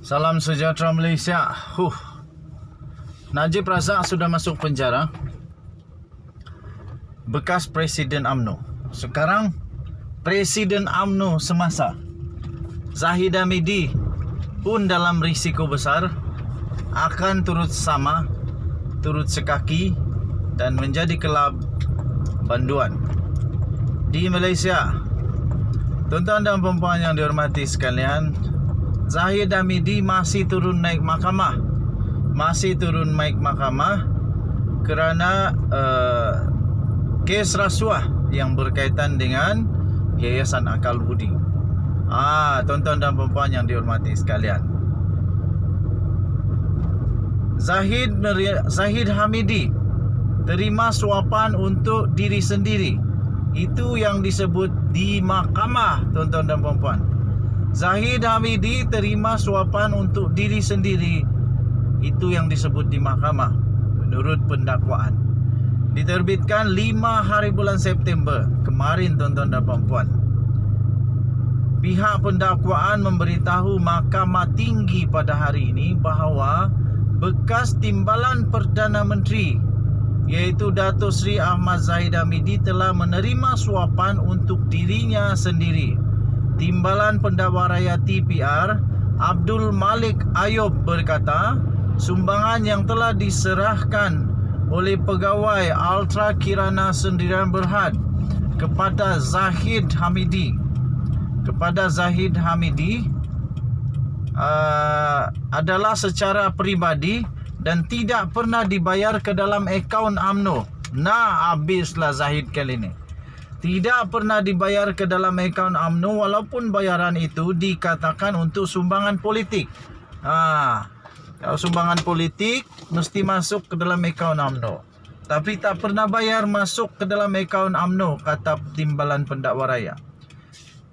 Salam sejahtera Malaysia. Najib Razak sudah masuk penjara. Bekas Presiden UMNO. Sekarang Presiden UMNO semasa. Zahid Hamidi pun dalam risiko besar akan turut sama, turut sekaki dan menjadi kelab banduan di Malaysia. Tuan-tuan dan puan-puan yang dihormati sekalian, Zahid Hamidi masih turun naik mahkamah. Kerana kes rasuah yang berkaitan dengan Yayasan Akal Budi. Tuan-tuan dan puan-puan yang dihormati sekalian, Zahid Hamidi terima suapan untuk diri sendiri. Itu yang disebut di mahkamah, tuan-tuan dan puan-puan. Zahid Hamidi terima suapan untuk diri sendiri. Itu yang disebut di mahkamah menurut pendakwaan. Diterbitkan 5 hari bulan September kemarin, tuan-tuan dan puan-puan. Pihak pendakwaan memberitahu Mahkamah Tinggi pada hari ini bahawa bekas Timbalan Perdana Menteri iaitu Dato' Sri Ahmad Zahid Hamidi telah menerima suapan untuk dirinya sendiri. Timbalan Pendakwa Raya TPR Abdul Malik Ayub berkata, sumbangan yang telah diserahkan oleh pegawai Ultra Kirana Sendirian Berhad kepada Zahid Hamidi adalah secara peribadi dan tidak pernah dibayar ke dalam akaun UMNO. Habislah Zahid kali ini. Tidak pernah dibayar ke dalam akaun UMNO walaupun bayaran itu dikatakan untuk sumbangan politik. Kalau sumbangan politik mesti masuk ke dalam akaun UMNO. Tapi tak pernah bayar masuk ke dalam akaun UMNO, kata Timbalan Pendakwa Raya.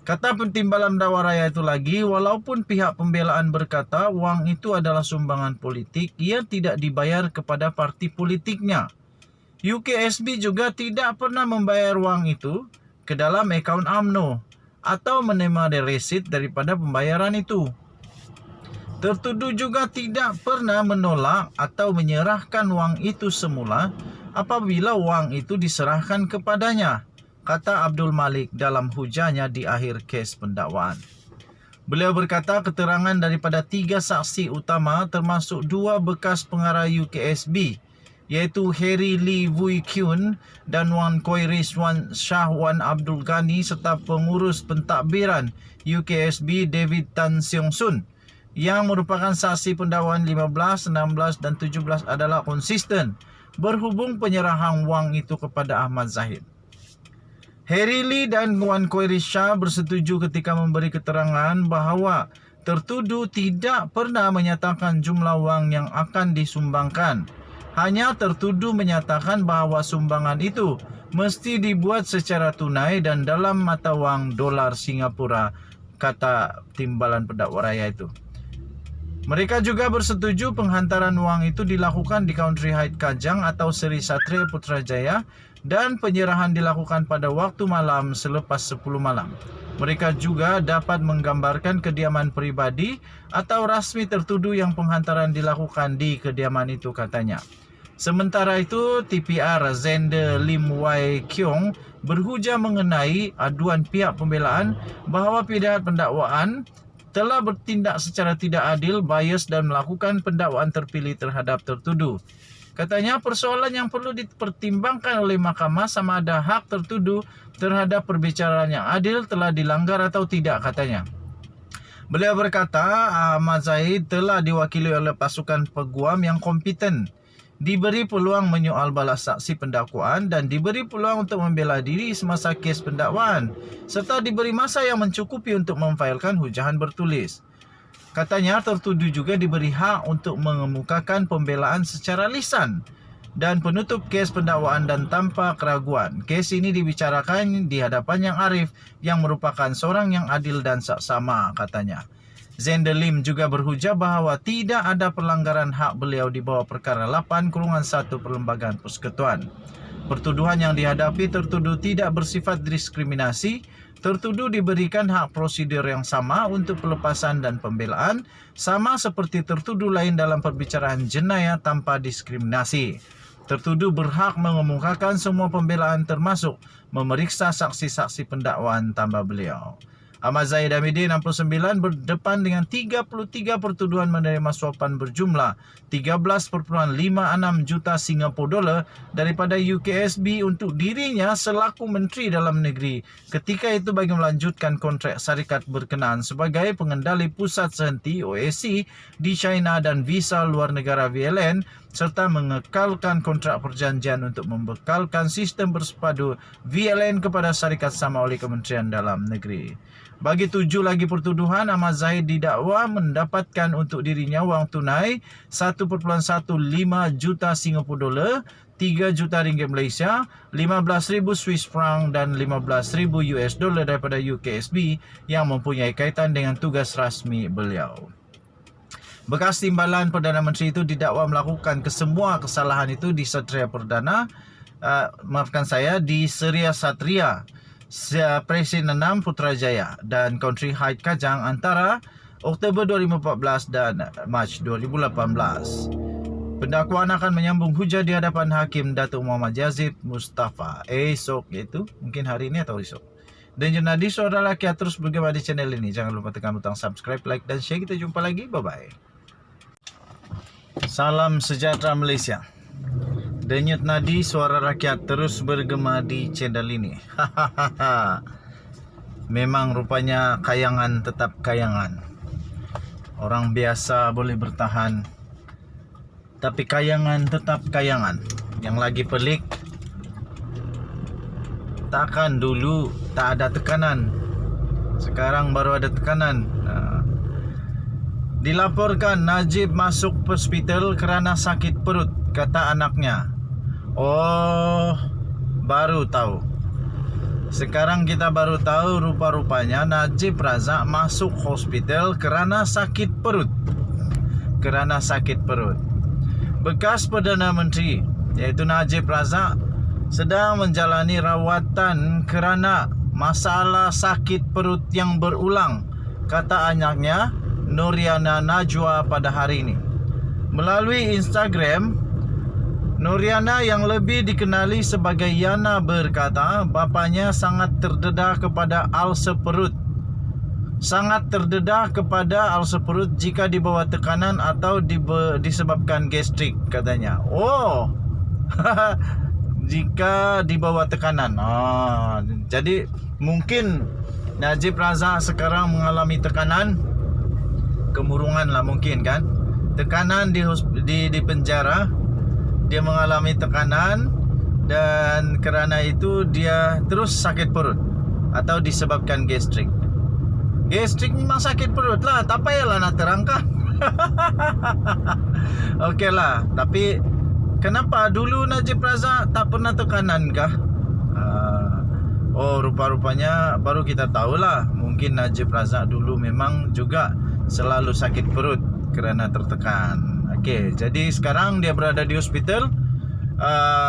Kata Timbalan Pendakwa Raya itu lagi, walaupun pihak pembelaan berkata wang itu adalah sumbangan politik, ia tidak dibayar kepada parti politiknya. UKSB juga tidak pernah membayar wang itu ke dalam akaun UMNO atau menerima resit daripada pembayaran itu. Tertuduh juga tidak pernah menolak atau menyerahkan wang itu semula apabila wang itu diserahkan kepadanya, kata Abdul Malik dalam hujahnya di akhir kes pendakwaan. Beliau berkata keterangan daripada 3 saksi utama termasuk 2 bekas pengarah UKSB iaitu Harry Lee Wui Kyun dan Wan Koi Rizwan Shah Wan Abdul Ghani serta pengurus pentadbiran UKSB David Tan Seong Sun yang merupakan saksi pendakwaan 15, 16 dan 17 adalah konsisten berhubung penyerahan wang itu kepada Ahmad Zahid. Harry Lee dan Wan Koi Rizwan Shah bersetuju ketika memberi keterangan bahawa tertuduh tidak pernah menyatakan jumlah wang yang akan disumbangkan. Hanya tertuduh menyatakan bahawa sumbangan itu mesti dibuat secara tunai dan dalam mata wang dolar Singapura, kata Timbalan Pendakwa Raya itu. Mereka juga bersetuju penghantaran wang itu dilakukan di Country Heights Kajang atau Seri Satria Putrajaya dan penyerahan dilakukan pada waktu malam selepas 10 malam. Mereka juga dapat menggambarkan kediaman pribadi atau rasmi tertuduh yang penghantaran dilakukan di kediaman itu, katanya. Sementara itu, TPR Zender Lim Wai Kiong berhujah mengenai aduan pihak pembelaan bahawa pihak pendakwaan telah bertindak secara tidak adil, bias dan melakukan pendakwaan terpilih terhadap tertuduh. Katanya persoalan yang perlu dipertimbangkan oleh mahkamah sama ada hak tertuduh terhadap perbicaraan yang adil telah dilanggar atau tidak, katanya. Beliau berkata Ahmad Zahid telah diwakili oleh pasukan peguam yang kompeten, diberi peluang menyoal balas saksi pendakwaan dan diberi peluang untuk membela diri semasa kes pendakwaan serta diberi masa yang mencukupi untuk memfailkan hujahan bertulis. Katanya tertuduh juga diberi hak untuk mengemukakan pembelaan secara lisan dan penutup kes pendakwaan dan tanpa keraguan. Kes ini dibicarakan di hadapan Yang Arif yang merupakan seorang yang adil dan saksama, katanya. Zender Lim juga berhujah bahawa tidak ada pelanggaran hak beliau di bawah perkara 8/1 Perlembagaan Persekutuan. Pertuduhan yang dihadapi tertuduh tidak bersifat diskriminasi. Tertuduh diberikan hak prosedur yang sama untuk pelepasan dan pembelaan, sama seperti tertuduh lain dalam perbicaraan jenayah tanpa diskriminasi. Tertuduh berhak mengemukakan semua pembelaan termasuk memeriksa saksi-saksi pendakwaan, tambah beliau. Ahmad Zahid Hamidi 69 berdepan dengan 33 pertuduhan menerima suapan berjumlah 13.56 juta Singapura dolar daripada UKSB untuk dirinya selaku Menteri Dalam Negeri ketika itu bagi melanjutkan kontrak syarikat berkenaan sebagai pengendali pusat sehenti OAC di China dan visa luar negara VLN serta mengekalkan kontrak perjanjian untuk membekalkan sistem bersepadu VLN kepada syarikat sama oleh Kementerian Dalam Negeri. Bagi 7 lagi pertuduhan, Ahmad Zahid didakwa mendapatkan untuk dirinya wang tunai 1.15 juta Singapura dolar, 3 juta ringgit Malaysia, 15,000 Swiss franc dan 15,000 US dollar daripada UKSB yang mempunyai kaitan dengan tugas rasmi beliau. Bekas timbalan Perdana Menteri itu didakwa melakukan kesemua kesalahan itu di Satria Perdana, di Seria Satria, Presiden 6 Putrajaya dan Country Heights Kajang antara Oktober 2014 dan Mac 2018. Pendakwaan akan menyambung hujah di hadapan Hakim Datuk Muhammad Yazid Mustafa esok, iaitu mungkin hari ini atau esok. Dan Junadi Suara Rakyat terus bergema di channel ini. Jangan lupa tekan butang subscribe, like dan share. Kita jumpa lagi. Bye-bye. Salam sejahtera Malaysia. Denyut nadi Suara Rakyat terus bergema di channel ini. Memang rupanya kayangan tetap kayangan. Orang biasa boleh bertahan, tapi kayangan tetap kayangan. Yang lagi pelik, takkan dulu tak ada tekanan, sekarang baru ada tekanan. Dilaporkan Najib masuk hospital kerana sakit perut, kata anaknya. Oh, baru tahu. Sekarang kita baru tahu rupa-rupanya Najib Razak masuk hospital kerana sakit perut. Kerana sakit perut. Bekas Perdana Menteri iaitu Najib Razak sedang menjalani rawatan kerana masalah sakit perut yang berulang, kata anaknya Noriana Najwa pada hari ini. Melalui Instagram, Noriana yang lebih dikenali sebagai Yana berkata bapanya sangat terdedah kepada ulcer perut. Sangat terdedah kepada ulcer perut jika di bawah tekanan atau disebabkan gastrik, katanya. Oh, jika di bawah tekanan. Jadi mungkin Najib Razak sekarang mengalami tekanan, kemurungan lah mungkin kan. Tekanan di penjara. Dia mengalami tekanan dan kerana itu dia terus sakit perut atau disebabkan gastrik. Gastrik memang sakit perut lah, tak payahlah nak terangkan. Okey lah, tapi kenapa dulu Najib Razak tak pernah tekanan kah? Oh, rupa-rupanya baru kita tahulah. Mungkin Najib Razak dulu memang juga selalu sakit perut kerana tertekan. Okey, jadi sekarang dia berada di hospital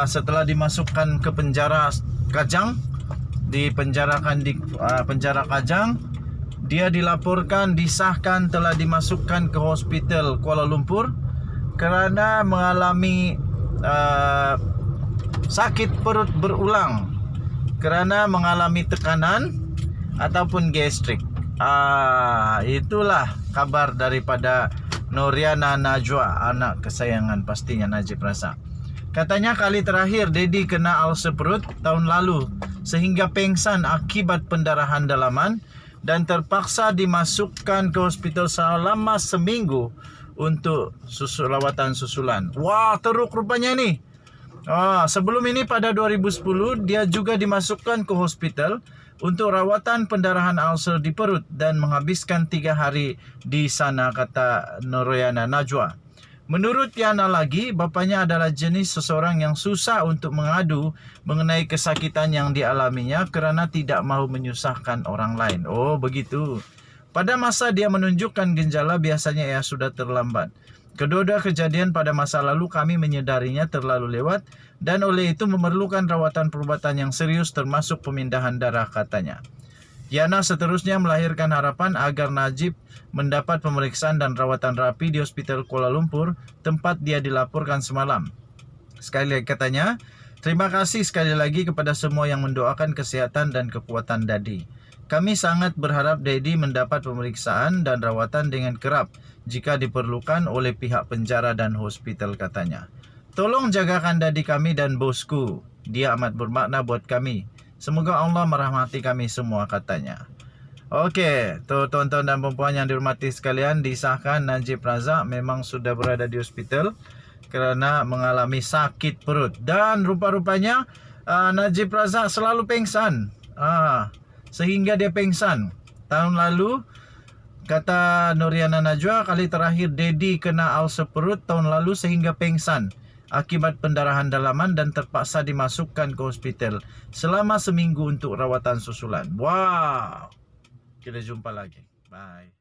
setelah dimasukkan ke penjara Kajang. Dipenjarakan di penjara Kajang. Dia dilaporkan, disahkan telah dimasukkan ke hospital Kuala Lumpur kerana mengalami sakit perut berulang, kerana mengalami tekanan ataupun gastrik. Itulah kabar daripada Noriana Najwa, anak kesayangan pastinya Najib Razak. Katanya kali terakhir Dedi kena ulcer perut tahun lalu sehingga pengsan akibat pendarahan dalaman dan terpaksa dimasukkan ke hospital selama seminggu untuk rawatan susulan. Wah, teruk rupanya ni. Sebelum ini pada 2010 dia juga dimasukkan ke hospital untuk rawatan pendarahan ulcer di perut dan menghabiskan 3 hari di sana, kata Noriana Najwa. Menurut Yana lagi, bapanya adalah jenis seseorang yang susah untuk mengadu mengenai kesakitan yang dialaminya kerana tidak mahu menyusahkan orang lain. Oh, begitu. Pada masa dia menunjukkan gejala, biasanya ia sudah terlambat. Kedua-dua kejadian pada masa lalu kami menyadarinya terlalu lewat dan oleh itu memerlukan rawatan perubatan yang serius termasuk pemindahan darah, katanya. Yana seterusnya melahirkan harapan agar Najib mendapat pemeriksaan dan rawatan rapi di Hospital Kuala Lumpur, tempat dia dilaporkan semalam. Sekali lagi katanya, terima kasih sekali lagi kepada semua yang mendoakan kesehatan dan kekuatan Dadi. Kami sangat berharap Dadi mendapat pemeriksaan dan rawatan dengan kerap jika diperlukan oleh pihak penjara dan hospital, katanya. Tolong jagakan Dadi kami dan bosku. Dia amat bermakna buat kami. Semoga Allah merahmati kami semua, katanya. Okey, tuan-tuan dan puan yang dihormati sekalian, disahkan Najib Razak memang sudah berada di hospital kerana mengalami sakit perut. Dan rupa-rupanya Najib Razak selalu pengsan. Sehingga dia pengsan. Tahun lalu, kata Nuriana Najwa, kali terakhir Dedi kena ulcer perut tahun lalu sehingga pengsan akibat pendarahan dalaman dan terpaksa dimasukkan ke hospital selama seminggu untuk rawatan susulan. Wow. Kita jumpa lagi. Bye.